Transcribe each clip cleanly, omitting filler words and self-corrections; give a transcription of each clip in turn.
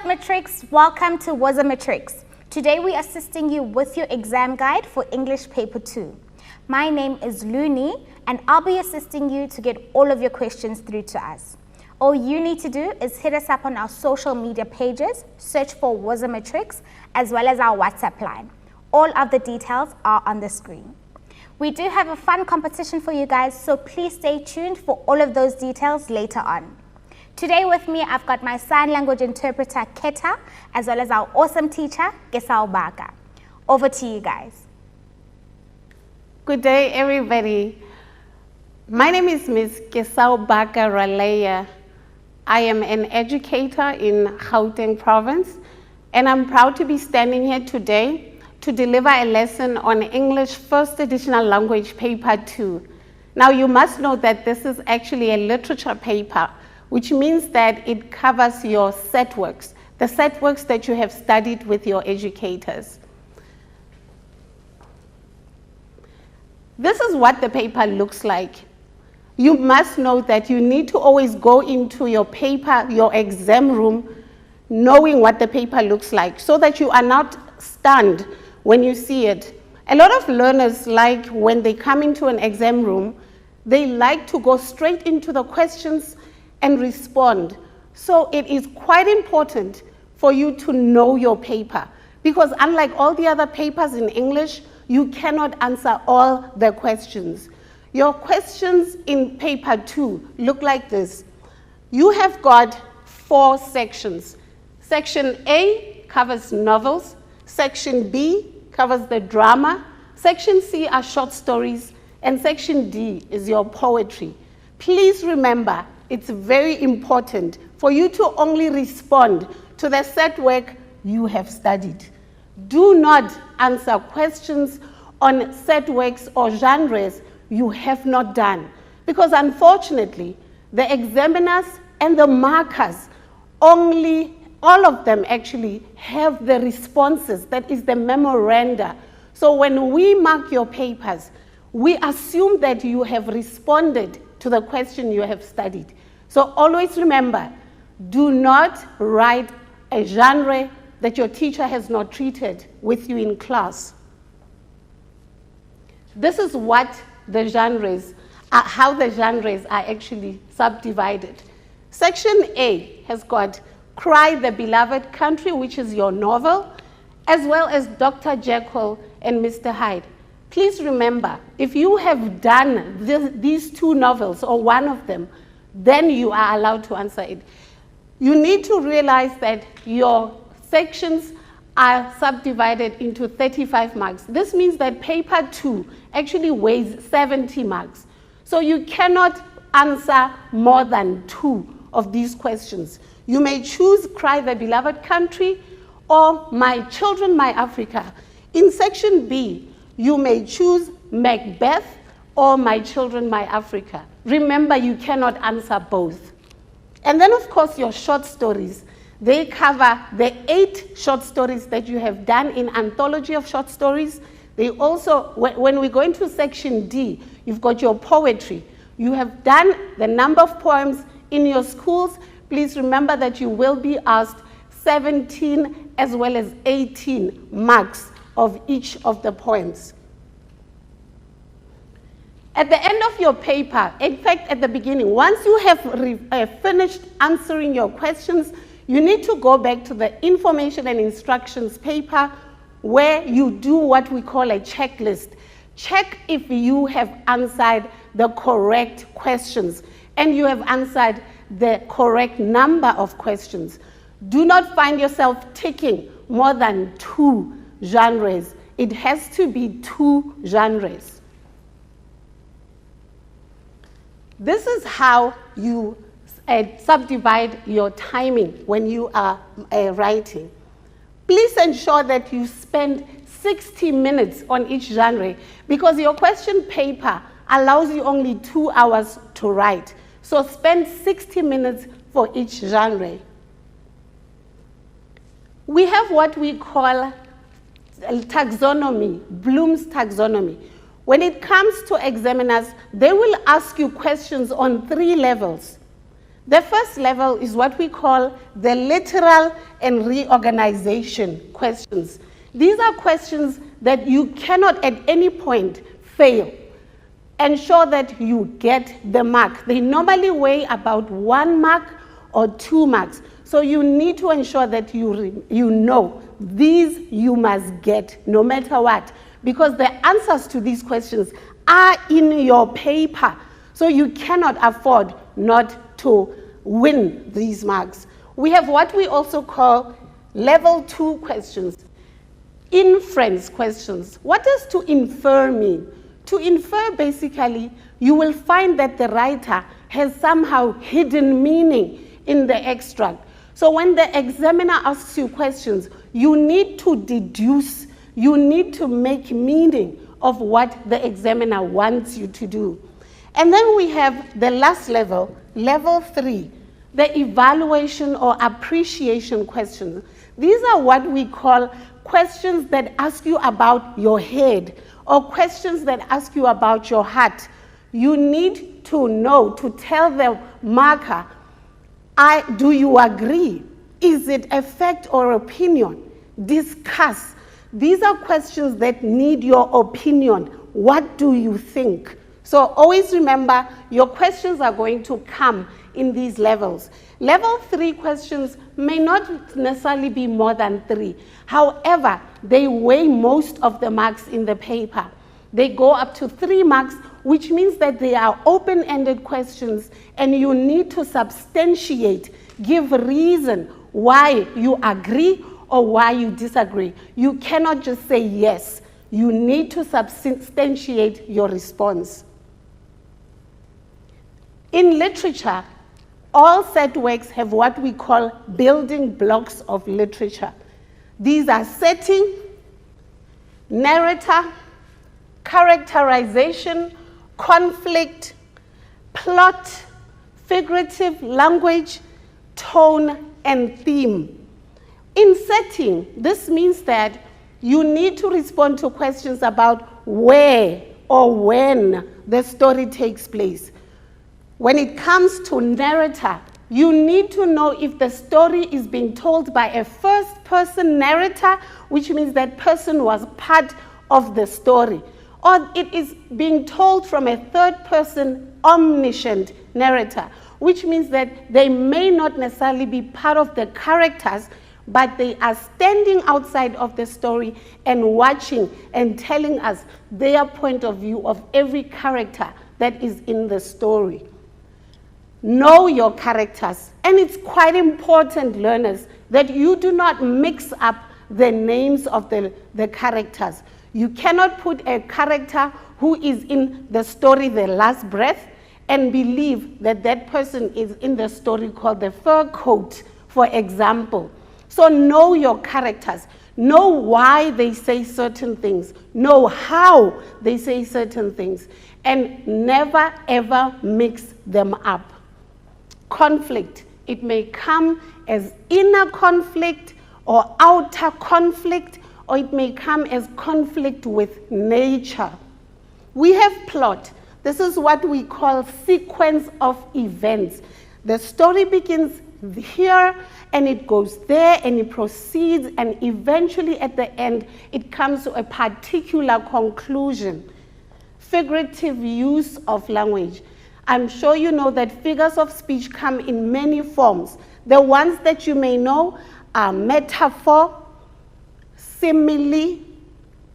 up, Matrix? Welcome to Was a Matrix. Today we are assisting you with your exam guide for English Paper 2. My name is Luni and I'll be assisting you to get all of your questions through to us. All you need to do is hit us up on our social media pages, search for Was a Matrix, as well as our WhatsApp line. All of the details are on the screen. We do have a fun competition for you guys, so please stay tuned for all of those details later on. Today with me, I've got my sign language interpreter, Keta, as well as our awesome teacher, Gr12. Over to you guys. Good day, everybody. My name is Ms. Gr12. I am an educator in Gauteng province, and I'm proud to be standing here today to deliver a lesson on English First Additional Language Paper 2. Now, you must know that this is actually a literature paper, which means that it covers your set works, the set works that you have studied with your educators. This is what the paper looks like. You must know that you need to always go into your paper, your exam room, knowing what the paper looks like so that you are not stunned when you see it. A lot of learners, like when they come into an exam room, they like to go straight into the questions and respond. So it is quite important for you to know your paper, because unlike all the other papers in English, you cannot answer all the questions. Your questions in paper 2 look like this. You have got 4 sections. Section A covers novels, section B covers the drama, section C are short stories, and section D is your poetry. Please remember, it's very important for you to only respond to the set work you have studied. Do not answer questions on set works or genres you have not done, because unfortunately, the examiners and the markers all of them actually have the responses, that is the memoranda. So when we mark your papers, we assume that you have responded to the question you have studied. So always remember, do not write a genre that your teacher has not treated with you in class. This is what the genres are, how the genres are actually subdivided. Section A has got Cry the Beloved Country, which is your novel, as well as Dr. Jekyll and Mr. Hyde. Please remember, if you have done these 2 novels or one of them, then you are allowed to answer it. You need to realize that your sections are subdivided into 35 marks. This means that paper 2 actually weighs 70 marks. So you cannot answer more than 2 of these questions. You may choose Cry the Beloved Country or My Children, My Africa. In section B, you may choose Macbeth or My Children, My Africa. Remember, you cannot answer both. And then, of course, your short stories. They cover the 8 short stories that you have done in Anthology of Short Stories. They also, when we go into section D, you've got your poetry. You have done the number of poems in your schools. Please remember that you will be asked 17 as well as 18 marks of each of the poems. At the end of your paper, in fact, at the beginning, once you have finished answering your questions, you need to go back to the information and instructions paper where you do what we call a checklist. Check if you have answered the correct questions and you have answered the correct number of questions. Do not find yourself ticking more than 2 genres. It has to be 2 genres. This is how you subdivide your timing when you are writing. Please ensure that you spend 60 minutes on each genre, because your question paper allows you only 2 hours to write. So spend 60 minutes for each genre. We have what we call taxonomy, Bloom's taxonomy. When it comes to examiners, they will ask you questions on 3 levels. The first level is what we call the literal and reorganization questions. These are questions that you cannot at any point fail. Ensure that you get the mark. They normally weigh about 1 mark or 2 marks. So you need to ensure that you know these you must get no matter what, because the answers to these questions are in your paper. So you cannot afford not to win these marks. We have what we also call level 2 questions, inference questions. What does to infer mean? To infer, basically, you will find that the writer has somehow hidden meaning in the extract. So when the examiner asks you questions, you need to deduce, you need to make meaning of what the examiner wants you to do. And then we have the last level, level 3, the evaluation or appreciation questions. These are what we call questions that ask you about your head, or questions that ask you about your heart. You need to know, to tell the marker, do you agree? Is it a fact or opinion? Discuss. These are questions that need your opinion. What do you think? So always remember, your questions are going to come in these levels. Level 3 questions may not necessarily be more than 3. However, they weigh most of the marks in the paper. They go up to 3 marks, which means that they are open-ended questions, and you need to substantiate, give reason why you agree or why you disagree. You cannot just say yes. You need to substantiate your response. In literature, all set works have what we call building blocks of literature. These are setting, narrator, characterization, conflict, plot, figurative language, tone, and theme. In setting, this means that you need to respond to questions about where or when the story takes place. When it comes to narrator, you need to know if the story is being told by a first-person narrator, which means that person was part of the story, or it is being told from a third-person omniscient narrator, which means that they may not necessarily be part of the characters, but they are standing outside of the story and watching and telling us their point of view of every character that is in the story. Know your characters, and it's quite important, learners, that you do not mix up the names of the characters. You cannot put a character who is in the story The Last Breath and believe that that person is in the story called The Fur Coat, for example. So know your characters. Know why they say certain things. Know how they say certain things. And never, ever mix them up. Conflict. It may come as inner conflict or outer conflict, or it may come as conflict with nature. We have plot. This is what we call sequence of events. The story begins here, and it goes there, and it proceeds, and eventually at the end, it comes to a particular conclusion. Figurative use of language. I'm sure you know that figures of speech come in many forms. The ones that you may know are metaphor, simile,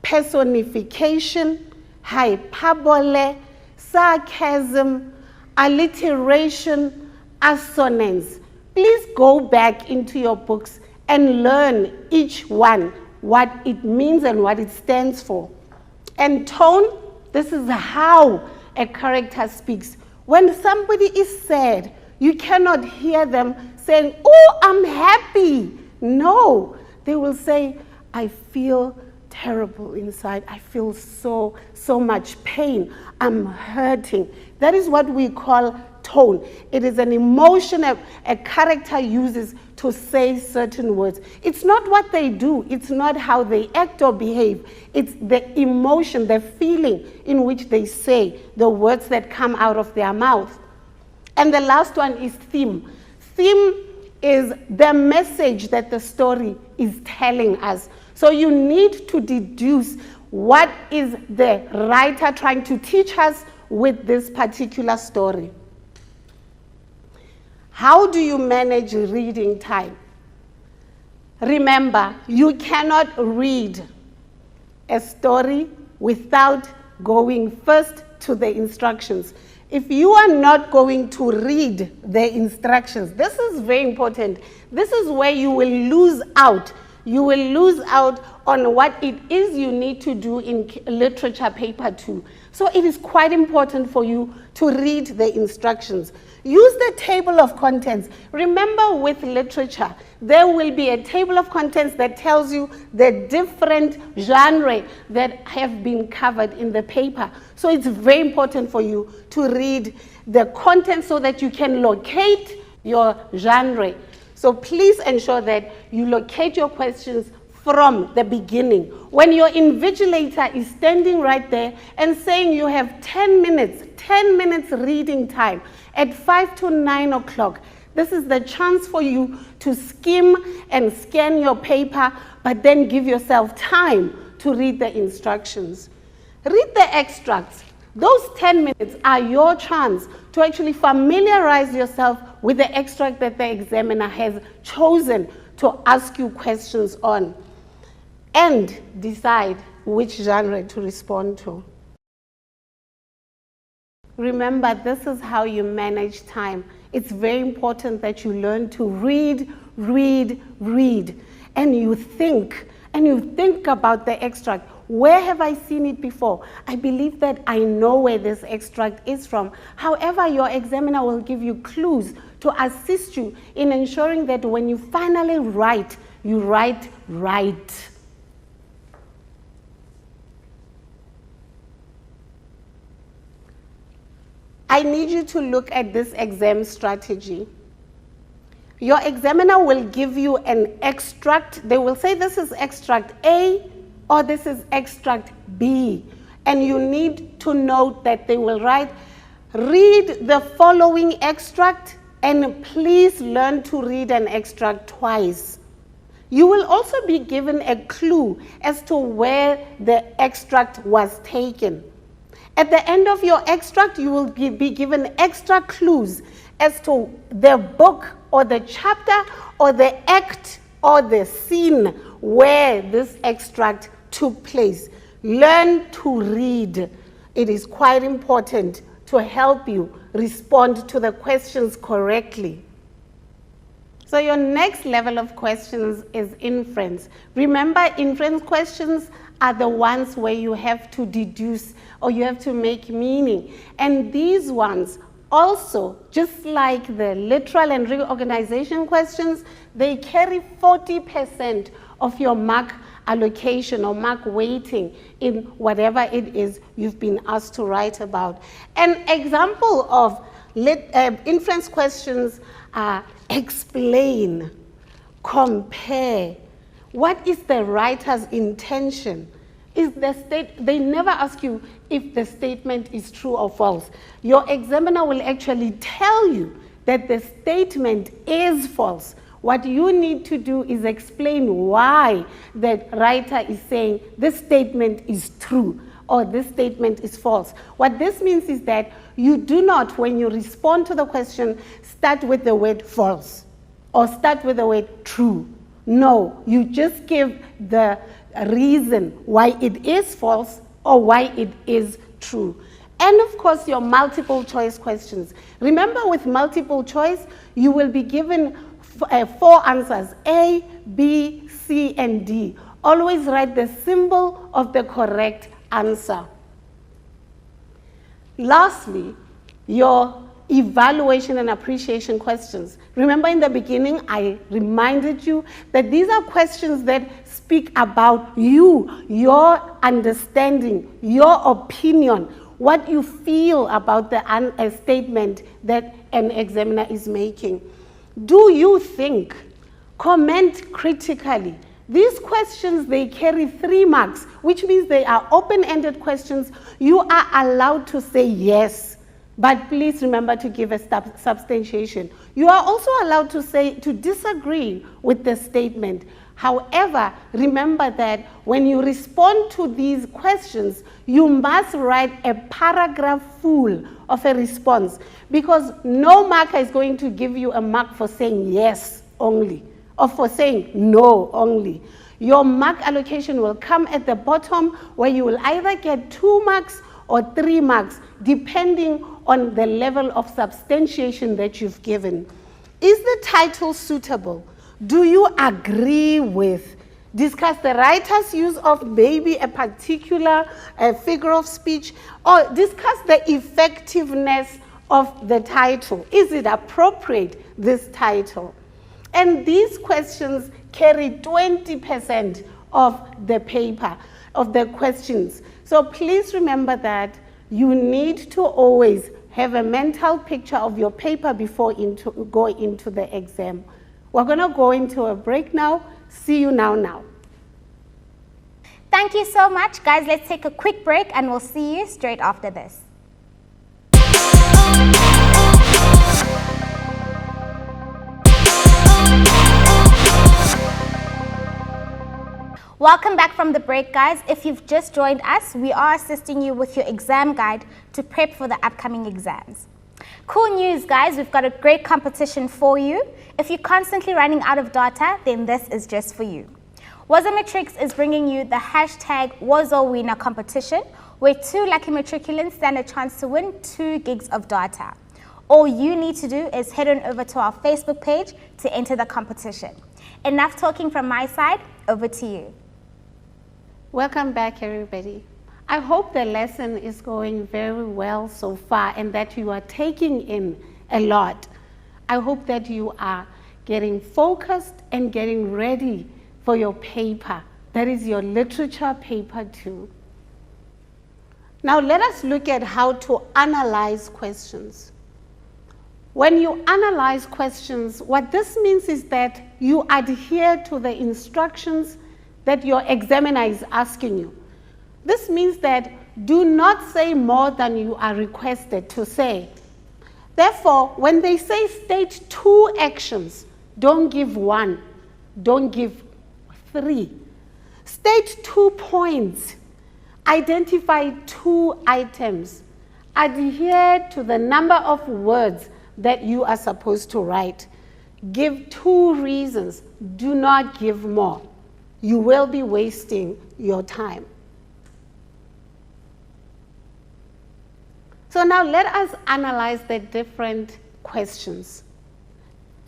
personification, hyperbole, sarcasm, alliteration, assonance. Please go back into your books and learn each one, what it means and what it stands for. And tone, this is how a character speaks. When somebody is sad, you cannot hear them saying, "Oh, I'm happy." No, they will say, "I feel terrible inside. I feel so much pain. I'm hurting." That is what we call tone. It is an emotion a character uses to say certain words. It's not what they do. It's not how they act or behave. It's the emotion, the feeling in which they say the words that come out of their mouth. And the last one is theme. Theme is the message that the story is telling us. So you need to deduce what is the writer trying to teach us with this particular story. How do you manage reading time? Remember, you cannot read a story without going first to the instructions. If you are not going to read the instructions, this is very important. This is where you will lose out. You will lose out on what it is you need to do in literature paper 2. So it is quite important for you to read the instructions. Use the table of contents. Remember, with literature, there will be a table of contents that tells you the different genres that have been covered in the paper. So it's very important for you to read the content so that you can locate your genre. So please ensure that you locate your questions from the beginning. When your invigilator is standing right there and saying you have 10 minutes reading time at 5 to 9 o'clock, this is the chance for you to skim and scan your paper, but then give yourself time to read the instructions. Read the extracts. Those 10 minutes are your chance to actually familiarize yourself with the extract that the examiner has chosen to ask you questions on, and decide which genre to respond to. Remember, this is how you manage time. It's very important that you learn to read, and you think about the extract. Where have I seen it before? I believe that I know where this extract is from. However, your examiner will give you clues to assist you in ensuring that when you finally write, you write right. I need you to look at this exam strategy. Your examiner will give you an extract. They will say this is extract A or this is extract B. And you need to note that they will write, read the following extract and please learn to read an extract twice. You will also be given a clue as to where the extract was taken. At the end of your extract, you will be given extra clues as to the book or the chapter or the act or the scene where this extract took place. Learn to read. It is quite important to help you respond to the questions correctly. So your next level of questions is inference. Remember, inference questions are the ones where you have to deduce or you have to make meaning. And these ones also, just like the literal and reorganization questions, they carry 40% of your mark allocation or mark weighting in whatever it is you've been asked to write about. An example of inference questions are explain, compare. What is the writer's intention? They never ask you if the statement is true or false. Your examiner will actually tell you that the statement is false. What you need to do is explain why the writer is saying this statement is true or this statement is false. What this means is that you do not, when you respond to the question, start with the word false or start with the word true. No, you just give the reason why it is false or why it is true. And of course, your multiple choice questions. Remember, with multiple choice, you will be given 4 answers, A, B, C, and D. Always write the symbol of the correct answer. Lastly, your evaluation and appreciation questions. Remember, in the beginning, I reminded you that these are questions that speak about you, your understanding, your opinion, what you feel about the statement that an examiner is making. Do you think? Comment critically. These questions, they carry 3 marks, which means they are open-ended questions. You are allowed to say yes. but please remember to give a substantiation. You are also allowed to disagree with the statement. However, remember that when you respond to these questions, you must write a paragraph full of a response, because no marker is going to give you a mark for saying yes only or for saying no only. Your mark allocation will come at the bottom, where you will either get 2 marks or 3 marks, depending on the level of substantiation that you've given. Is the title suitable? Do you agree with? Discuss the writer's use of maybe a particular figure of speech, or discuss the effectiveness of the title. Is it appropriate, this title? And these questions carry 20% of the paper, of the questions. So please remember that you need to always have a mental picture of your paper before go into the exam. We're going to go into a break now. See you now. Thank you so much, guys. Let's take a quick break and we'll see you straight after this. Welcome back from the break, guys. If you've just joined us, we are assisting you with your exam guide to prep for the upcoming exams. Cool news, guys, we've got a great competition for you. If you're constantly running out of data, then this is just for you. Waza Matrix is bringing you the hashtag WazaWinner competition, where 2 lucky matriculants stand a chance to win 2 gigs of data. All you need to do is head on over to our Facebook page to enter the competition. Enough talking from my side, over to you. Welcome back, everybody. I hope the lesson is going very well so far and that you are taking in a lot. I hope that you are getting focused and getting ready for your paper. That is your literature paper 2. Now let us look at how to analyze questions. When you analyze questions, what this means is that you adhere to the instructions that your examiner is asking you. This means that do not say more than you are requested to say. Therefore, when they say state 2 actions, don't give 1, don't give 3. State 2 points, identify 2 items, adhere to the number of words that you are supposed to write. Give 2 reasons, do not give more. You will be wasting your time. So now let us analyze the different questions.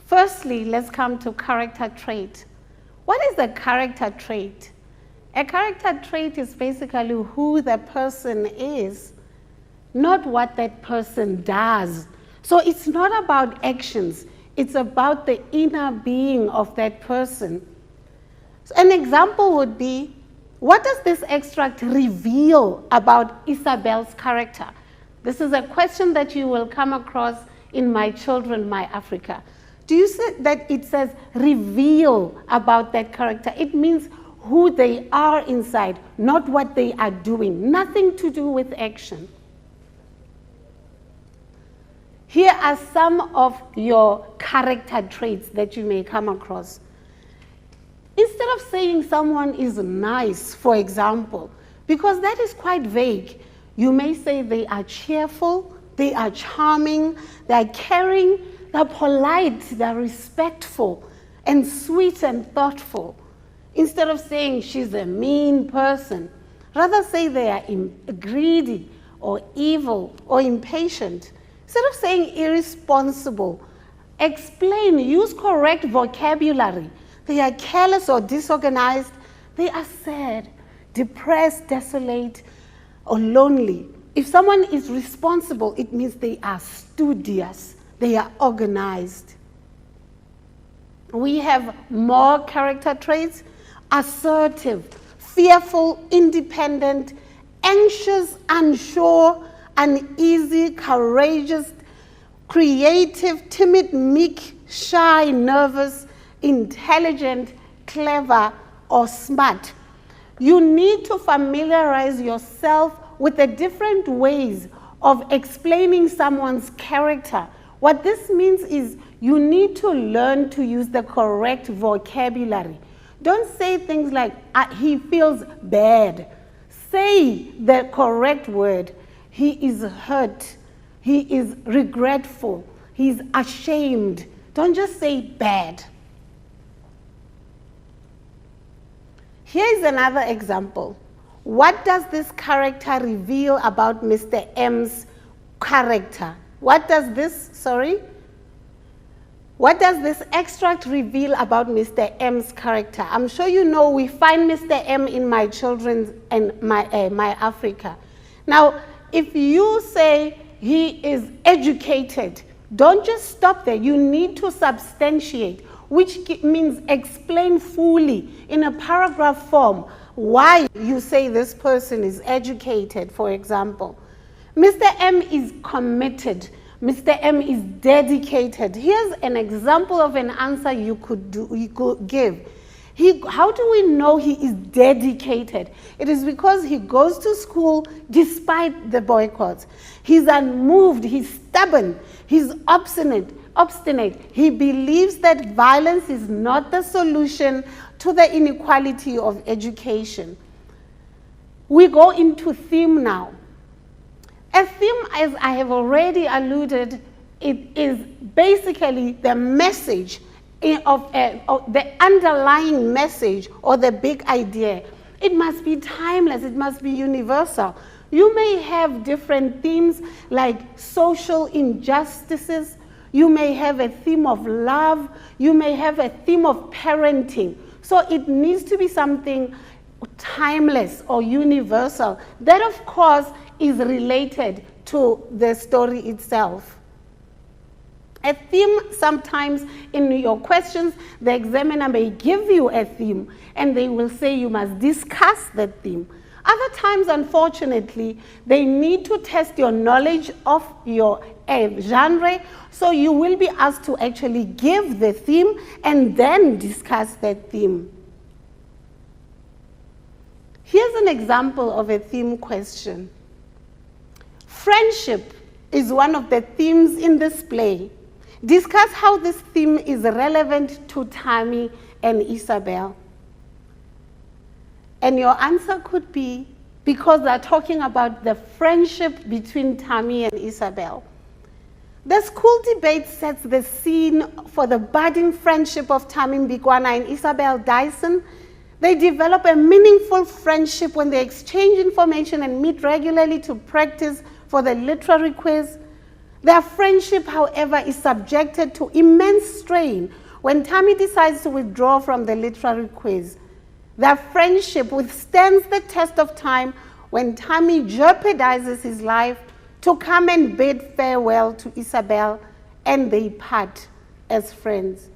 Firstly, let's come to character trait. What is a character trait? A character trait is basically who the person is, not what that person does. So it's not about actions, it's about the inner being of that person. So an example would be, what does this extract reveal about Isabel's character? This is a question that you will come across in My Children, My Africa. Do you see that it says reveal about that character? It means who they are inside, not what they are doing. Nothing to do with action. Here are some of your character traits that you may come across. Instead of saying someone is nice, for example, because that is quite vague, you may say they are cheerful, they are charming, they are caring, they are polite, they are respectful, and sweet and thoughtful. Instead of saying she's a mean person, rather say they are greedy or evil or impatient. Instead of saying irresponsible, explain, use correct vocabulary. They are careless or disorganized. They are sad, depressed, desolate, or lonely. If someone is responsible, it means they are studious, they are organized. We have more character traits: assertive, fearful, independent, anxious, unsure, uneasy, courageous, creative, timid, meek, shy, nervous, intelligent, clever, or smart. You need to familiarize yourself with the different ways of explaining someone's character. What this means is you need to learn to use the correct vocabulary. Don't say things like, he feels bad. Say the correct word. He is hurt. He is regretful. He's ashamed. Don't just say bad. Here's another example. What does this character reveal about Mr. M's character? What does this extract reveal about Mr. M's character? I'm sure you know we find Mr. M in My Children's and My Africa. Now, if you say he is educated, don't just stop there. You need to substantiate, which means explain fully in a paragraph form why you say this person is educated, for example. Mr. M is committed. Mr. M is dedicated. Here's an example of an answer you could give. How do we know he is dedicated? It is because he goes to school despite the boycotts. He's unmoved, he's stubborn, he's obstinate. He believes that violence is not the solution to the inequality of education. We go into theme now. A theme, as I have already alluded, it is basically the message of the underlying message or the big idea. It must be timeless, it must be universal. You may have different themes like social injustices, you may have a theme of love, you may have a theme of parenting. So it needs to be something timeless or universal. That, of course, is related to the story itself. A theme, sometimes in your questions, the examiner may give you a theme and they will say you must discuss that theme. Other times, unfortunately, they need to test your knowledge of your genre, so you will be asked to actually give the theme and then discuss that theme. Here's an example of a theme question. Friendship is one of the themes in this play. Discuss how this theme is relevant to Tammy and Isabel. And your answer could be because they're talking about the friendship between Tammy and Isabel. The school debate sets the scene for the budding friendship of Tammy Mbikwana and Isabel Dyson. They develop a meaningful friendship when they exchange information and meet regularly to practice for the literary quiz. Their friendship, however, is subjected to immense strain when Tammy decides to withdraw from the literary quiz. Their friendship withstands the test of time when Tammy jeopardizes his life to come and bid farewell to Isabel, and they part as friends.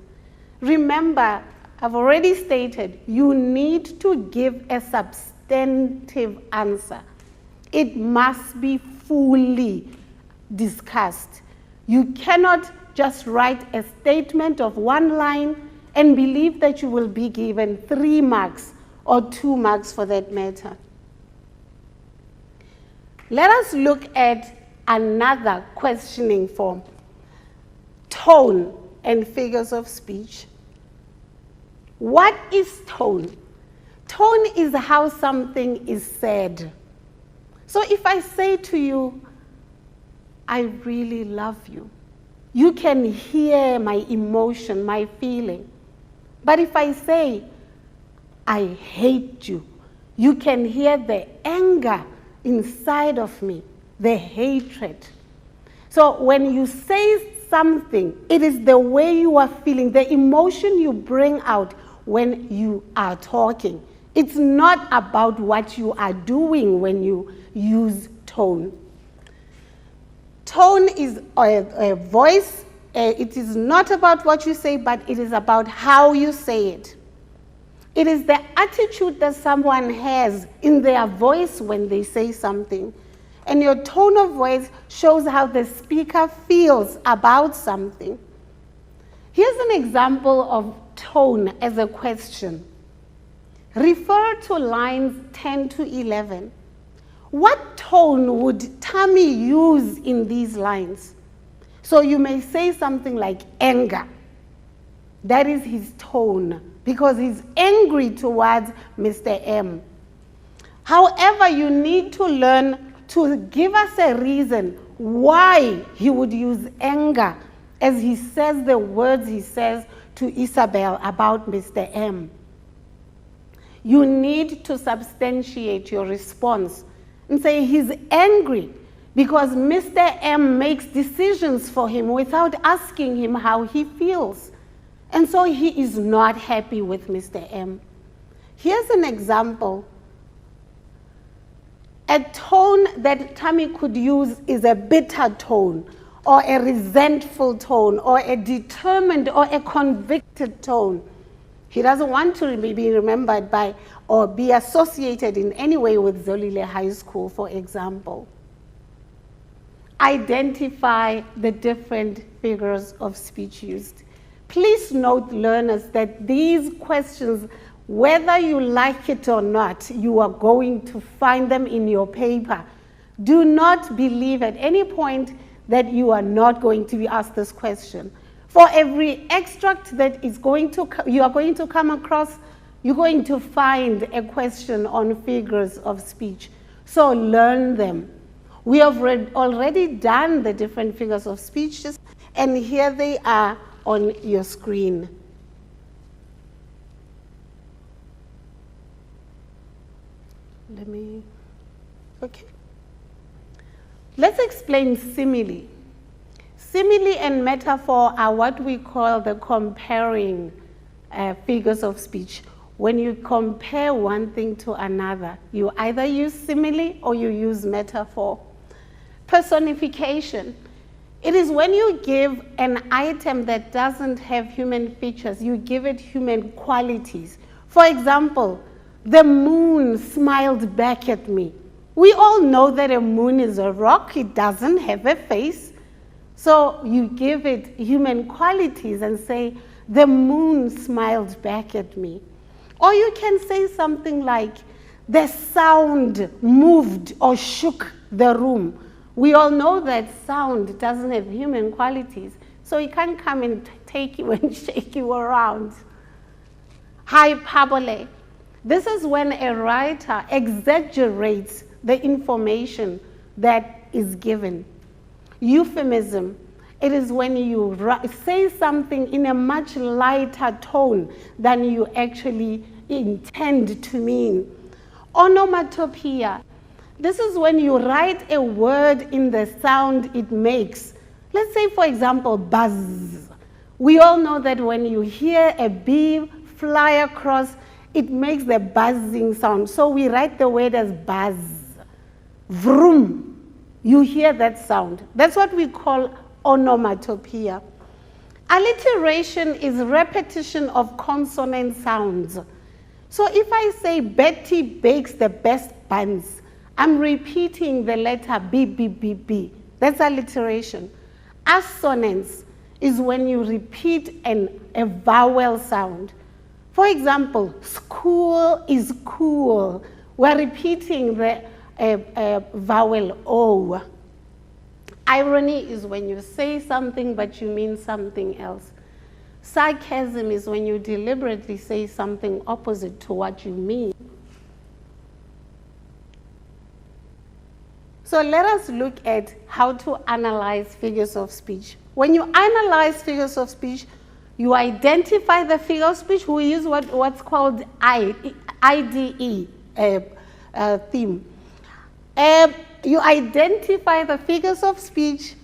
Remember, I've already stated, you need to give a substantive answer. It must be fully discussed. You cannot just write a statement of one line and believe that you will be given 3 marks or 2 marks for that matter. Let us look at another questioning form. Tone and figures of speech. What is tone? Tone is how something is said. So if I say to you, I really love you, you can hear my emotion, my feeling. But if I say, I hate you, you can hear the anger inside of me, the hatred. So when you say something, it is the way you are feeling, the emotion you bring out when you are talking. It's not about what you are doing when you use tone. Tone is a voice. It is not about what you say, but it is about how you say it. It is the attitude that someone has in their voice when they say something. And your tone of voice shows how the speaker feels about something. Here's an example of tone as a question. Refer to lines 10 to 11. What tone would Tammy use in these lines? So you may say something like anger. That is his tone, because he's angry towards Mr. M. However, you need to learn to give us a reason why he would use anger as he says the words he says to Isabel about Mr. M. You need to substantiate your response and say he's angry because Mr. M makes decisions for him without asking him how he feels. And so he is not happy with Mr. M. Here's an example. A tone that Tammy could use is a bitter tone, or a resentful tone, or a determined or a convicted tone. He doesn't want to be remembered by or be associated in any way with Zolile High School, for example. Identify the different figures of speech used. Please note, learners, that these questions, whether you like it or not, you are going to find them in your paper. Do not believe at any point that you are not going to be asked this question. For every extract that is you are going to come across, you're going to find a question on figures of speech. So learn them. We have already done the different figures of speech, and here they are on your screen. Okay. Let's explain simile. Simile and metaphor are what we call the comparing figures of speech. When you compare one thing to another, you either use simile or you use metaphor. Personification. It is when you give an item that doesn't have human features, you give it human qualities. For example, the moon smiled back at me. We all know that a moon is a rock, it doesn't have a face. So you give it human qualities and say, the moon smiled back at me. Or you can say something like, the sound moved or shook the room. We all know that sound doesn't have human qualities, so it can't come and take you and shake you around. Hyperbole. This is when a writer exaggerates the information that is given. Euphemism. It is when you say something in a much lighter tone than you actually intend to mean. Onomatopoeia. This is when you write a word in the sound it makes. Let's say, for example, buzz. We all know that when you hear a bee fly across, it makes the buzzing sound. So we write the word as buzz. Vroom. You hear that sound. That's what we call onomatopoeia. Alliteration is repetition of consonant sounds. So if I say Betty bakes the best buns, I'm repeating the letter B, B, B, B. That's alliteration. Assonance is when you repeat a vowel sound. For example, school is cool. We're repeating the vowel O. Irony is when you say something but you mean something else. Sarcasm is when you deliberately say something opposite to what you mean. So let us look at how to analyze figures of speech. When you analyze figures of speech, you identify the figure of speech. We use what's called IDE theme. You identify the figures of speech.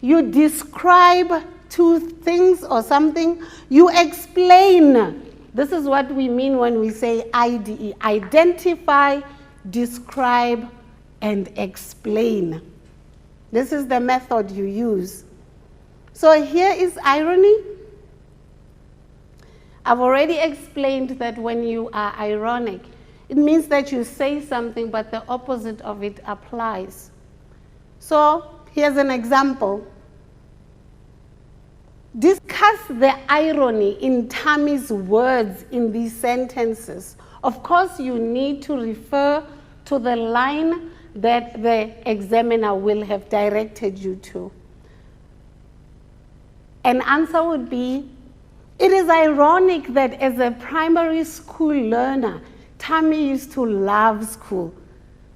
You describe two things or something. You explain. This is what we mean when we say IDE. Identify, describe, and explain. This is the method you use. So here is irony. I've already explained that when you are ironic, it means that you say something but the opposite of it applies. So here's an example. Discuss the irony in Tammy's words in these sentences. Of course, you need to refer to the line that the examiner will have directed you to. An answer would be, it is ironic that as a primary school learner, Tammy used to love school.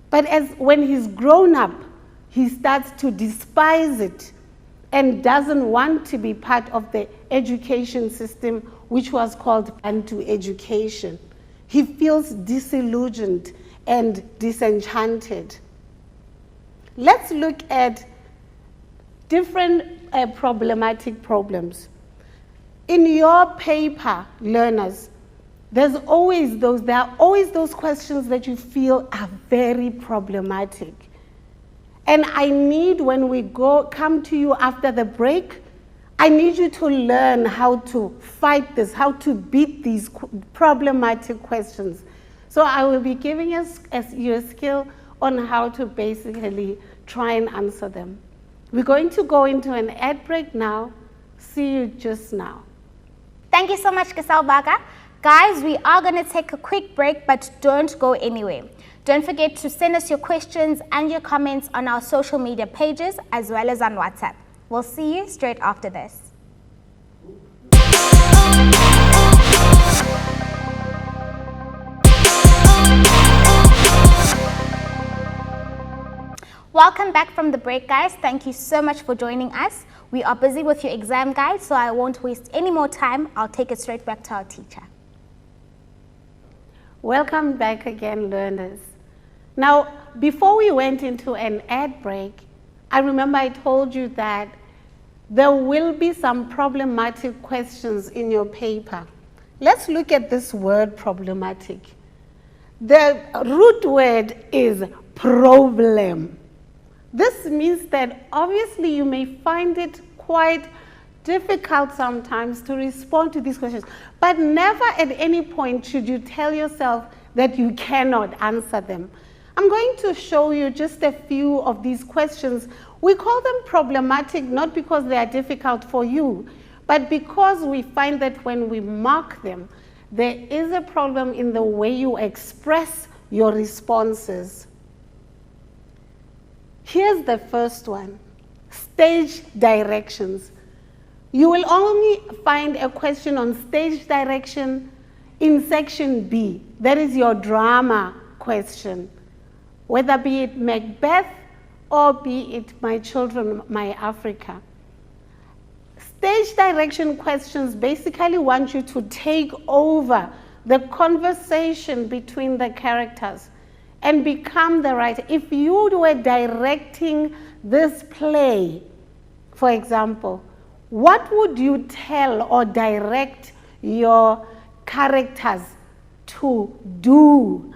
But when he's grown up, he starts to despise it and doesn't want to be part of the education system, which was called Bantu education. He feels disillusioned and disenchanted. Let's look at different problematic problems. In your paper, learners, there are always those questions that you feel are very problematic. And I need, when we come to you after the break, I need you to learn how to fight this, how to beat these problematic questions. So I will be giving you a skill on how to basically try and answer them. We're going to go into an ad break now. See you just now. Thank you so much, Giselbaga. Guys, we are going to take a quick break, but don't go anywhere. Don't forget to send us your questions and your comments on our social media pages as well as on WhatsApp. We'll see you straight after this. Welcome back from the break, guys. Thank you so much for joining us. We are busy with your exam guide, so I won't waste any more time. I'll take it straight back to our teacher. Welcome back again, learners. Now, before we went into an ad break, I remember I told you that there will be some problematic questions in your paper. Let's look at this word problematic. The root word is problem. This means that obviously you may find it quite difficult sometimes to respond to these questions, but never at any point should you tell yourself that you cannot answer them. I'm going to show you just a few of these questions. We call them problematic not because they are difficult for you, but because we find that when we mark them, there is a problem in the way you express your responses. Here's the first one, stage directions. You will only find a question on stage direction in section B. That is your drama question, whether be it Macbeth or be it My Children, My Africa. Stage direction questions basically want you to take over the conversation between the characters and become the writer. If you were directing this play, for example, what would you tell or direct your characters to do?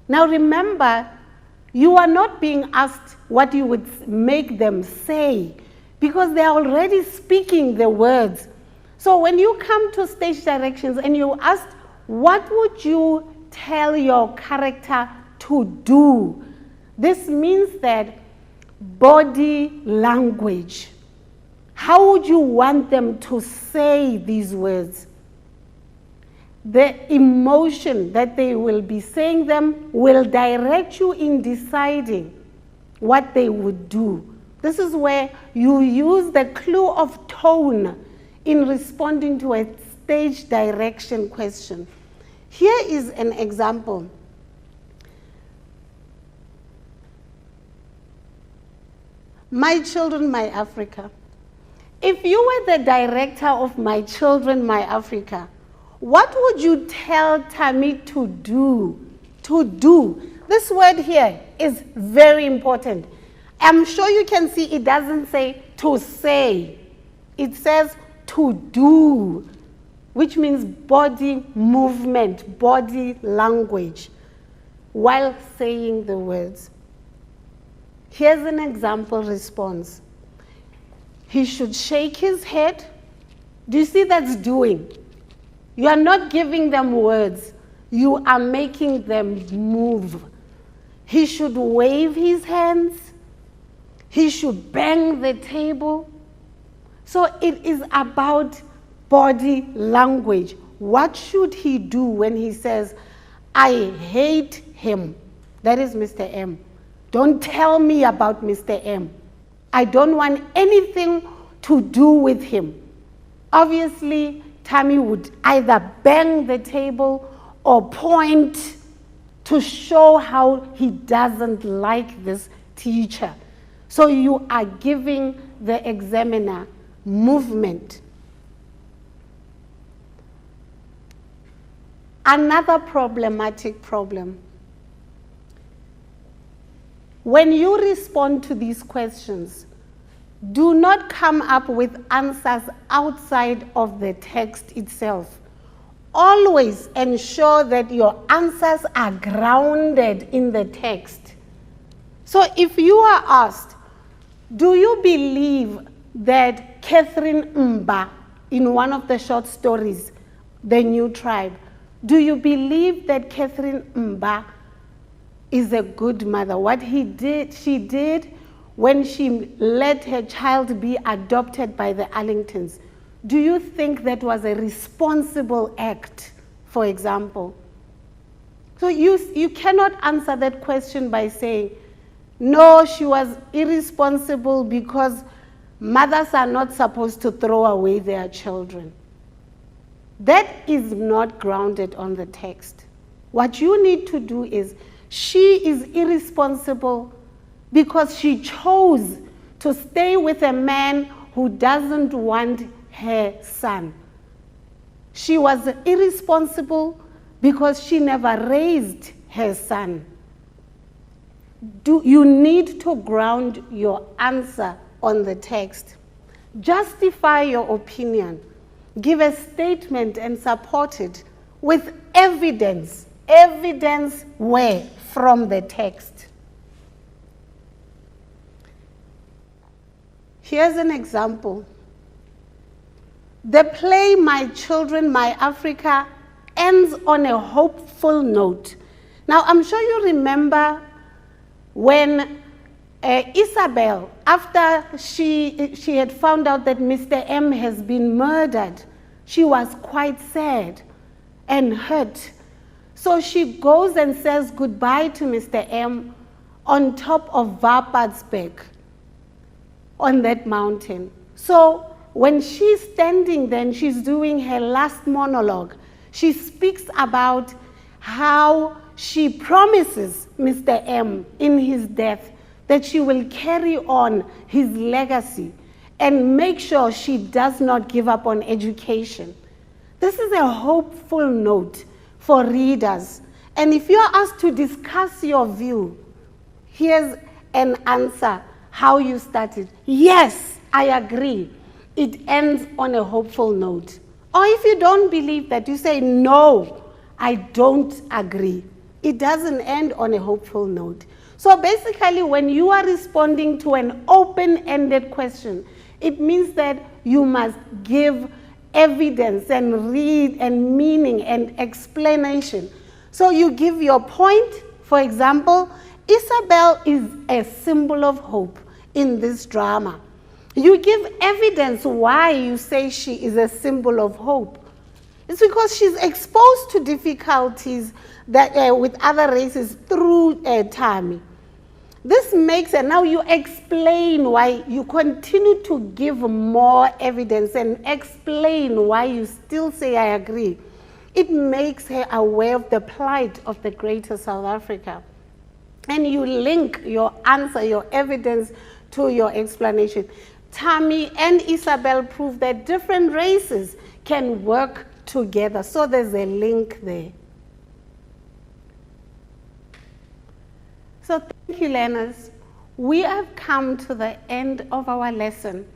Now remember, you are not being asked what you would make them say because they are already speaking the words. So when you come to stage directions and you ask, what would you tell your character to do? This means that body language. How would you want them to say these words? The emotion that they will be saying them will direct you in deciding what they would do. This is where you use the clue of tone in responding to a stage direction question. Here is an example. My Children, My Africa. If you were the director of My Children, My Africa, what would you tell Tammy to do? To do. This word here is very important. I'm sure you can see it doesn't say to say. It says to do, which means body movement, body language, while saying the words. Here's an example response. He should shake his head. Do you see that's doing? You are not giving them words. You are making them move. He should wave his hands. He should bang the table. So it is about body language. What should he do when he says, I hate him? That is Mr. M. Don't tell me about Mr. M. I don't want anything to do with him. Obviously, Tammy would either bang the table or point to show how he doesn't like this teacher. So you are giving the examiner movement. Another problematic problem. When you respond to these questions, do not come up with answers outside of the text itself. Always ensure that your answers are grounded in the text. So if you are asked, do you believe that Catherine Mba, in one of the short stories, The New Tribe, do you believe that Catherine Mba is a good mother? What she did when she let her child be adopted by the Allingtons, do you think that was a responsible act, for example? So you cannot answer that question by saying, no, she was irresponsible because mothers are not supposed to throw away their children. That is not grounded on the text. What you need to do is, she is irresponsible because she chose to stay with a man who doesn't want her son. She was irresponsible because she never raised her son. You need to ground your answer on the text. Justify your opinion. Give a statement and support it with evidence. Evidence where? From the text. Here's an example. The play My Children, My Africa ends on a hopeful note. Now, I'm sure you remember when Isabel, after she had found out that Mr. M has been murdered, she was quite sad and hurt. So she goes and says goodbye to Mr. M on top of Vapatsberg, on that mountain. So when she's standing then, she's doing her last monologue. She speaks about how she promises Mr. M in his death that she will carry on his legacy and make sure she does not give up on education. This is a hopeful note for readers. And if you're asked to discuss your view, here's an answer, how you started. Yes, I agree. It ends on a hopeful note. Or if you don't believe that, you say, no, I don't agree. It doesn't end on a hopeful note. So basically, when you are responding to an open-ended question, it means that you must give evidence and read and meaning and explanation. So you give your point. For example, Isabel is a symbol of hope in this drama. You give evidence why you say she is a symbol of hope. It's because she's exposed to difficulties that, with other races through Tammy. This makes it, now you explain why, you continue to give more evidence and explain why you still say I agree. It makes her aware of the plight of the greater South Africa. And you link your answer, your evidence to your explanation. Tammy and Isabel prove that different races can work together. So there's a link there. So thank you, learners. We have come to the end of our lesson.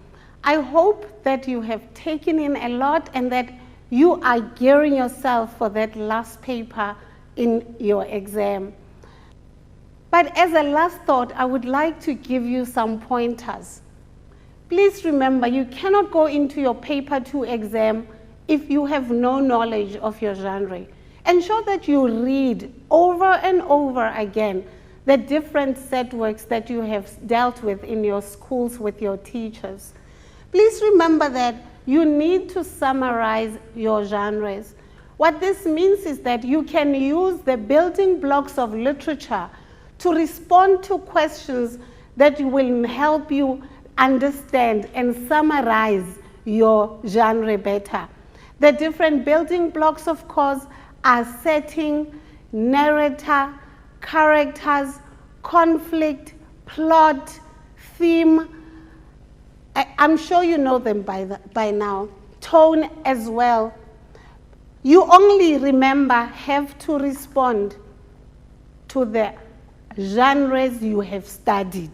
I hope that you have taken in a lot and that you are gearing yourself for that last paper in your exam. But as a last thought, I would like to give you some pointers. Please remember, you cannot go into your paper 2 exam if you have no knowledge of your genre. Ensure that you read over and over again the different set works that you have dealt with in your schools with your teachers. Please remember that you need to summarize your genres. What this means is that you can use the building blocks of literature to respond to questions that will help you understand and summarize your genre better. The different building blocks, of course, are setting, narrator, characters, conflict, plot, theme. I'm sure you know them by now. Tone as well. You only have to respond to the genres you have studied.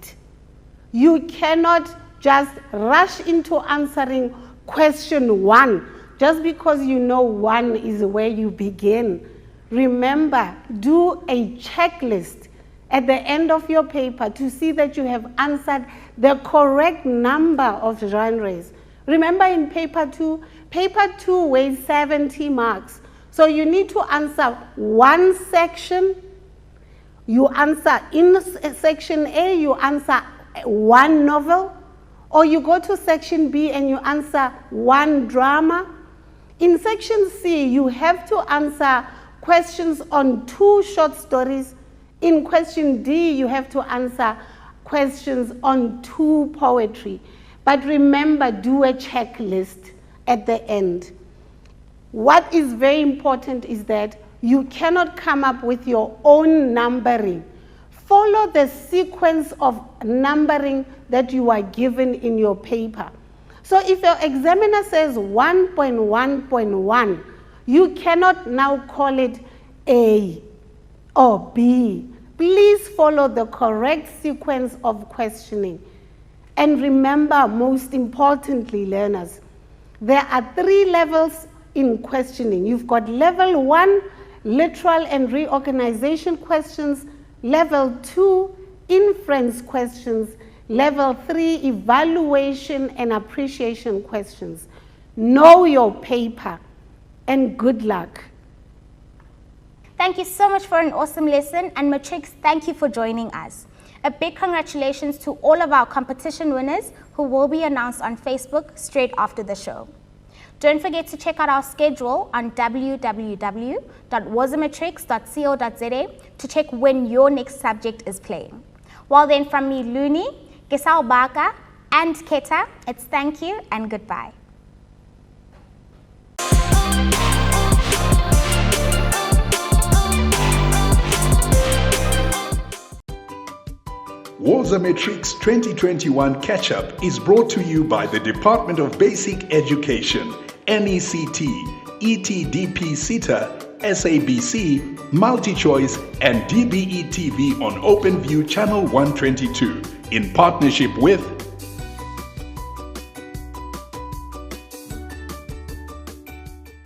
You cannot just rush into answering question 1 just because you know 1 is where you begin. Remember, do a checklist at the end of your paper to see that you have answered the correct number of genres. Remember, in paper 2 weighs 70 marks. So you need to answer one section. You answer in section A, you answer one novel, or you go to section B and you answer one drama. In section C, you have to answer questions on 2 short stories. In question D, you have to answer questions on 2 poetry. But remember, do a checklist at the end. What is very important is that you cannot come up with your own numbering. Follow the sequence of numbering that you are given in your paper. So if your examiner says 1.1.1, you cannot now call it A or B. Please follow the correct sequence of questioning. And remember, most importantly, learners, there are 3 levels in questioning. You've got level 1, literal and reorganization questions, level 2, inference questions, level 3, evaluation and appreciation questions. Know your paper, and good luck. Thank you so much for an awesome lesson, and Matrix, thank you for joining us. A big congratulations to all of our competition winners who will be announced on Facebook straight after the show. Don't forget to check out our schedule on www.wasamatrix.co.za to check when your next subject is playing. Well then, from me, Luni, Gesal Baka, and Keta, it's thank you and goodbye. Wasamatrix 2021 Catch-Up is brought to you by the Department of Basic Education, NECT, ETDP SETA, SABC, MultiChoice, and DBE TV on OpenView Channel 122 in partnership with